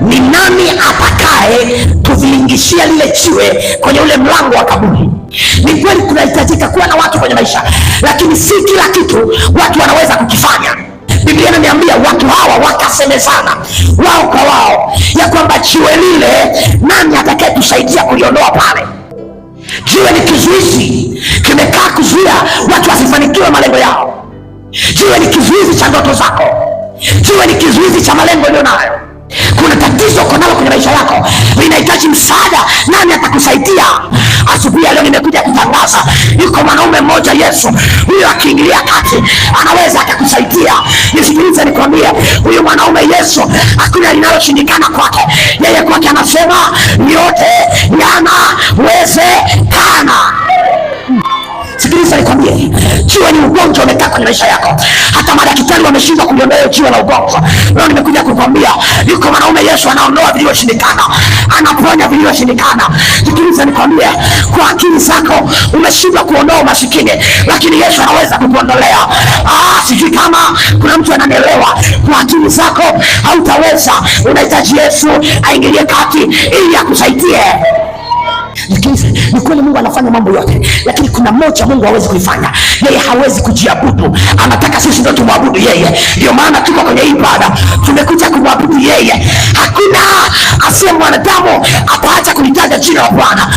ni nani atakaye tuvingishia lile jiwe kwenye ule mlango wa kaburi? Ni kweli kunahitajika kuwa na watu kwenye maisha, lakini si kila kitu watu wanaweza kukifanya. Biblia inaniambia watu hawa wakasemezana wao kwa wao ya kwamba jiwe lile, nani atakaye tusaidia kuliondoa pale? Jiwe ni kizuizi, kimekaa kuzuia watu wasifanikiwe malengo yao. Jiwe ni kizuizi cha ndoto zako. Jiwe ni kizuizi cha malengo ulionayo. Kuna tatizo uko nalo kwenye maisha yako, linahitaji msaada. Nani atakusaidia? Asubuhi ya leo nimekuja kutangaza, yuko mwanaume mmoja Yesu, huyo akiingilia kati anaweza akakusaidia. Nisikilize nikwambie, huyu mwanaume Yesu hakuna linaloshindikana kwake. Yeye kwake anasema yote yanawezekana. Sikiliza nikwambie, jiwe ni ugonjwa umekaa kwenye maisha yako. Hata madaktari wameshindwa kuliondoa jiwe la ugonjwa. Leo nimekuja kukwambia yuko mwanaume Yesu anaondoa vilivyoshindikana, anaponya vilivyoshindikana. Sikiliza nikwambie, kwa akili zako umeshindwa kuondoa umasikini, lakini Yesu anaweza kukuondolea. Sijui kama kuna mtu ananielewa. Kwa akili zako hautaweza, unahitaji Yesu aingilie kati ili akusaidie. Ni kweli Mungu anafanya mambo yote, lakini kuna moja Mungu hawezi kuifanya. Yeye hawezi kujiabudu, anataka sisi ndio tumwabudu yeye. Ndio maana tuko kwenye ibada, tumekuja kumwabudu yeye. Hakuna asiye mwanadamu ataacha kulitaja jina la Bwana.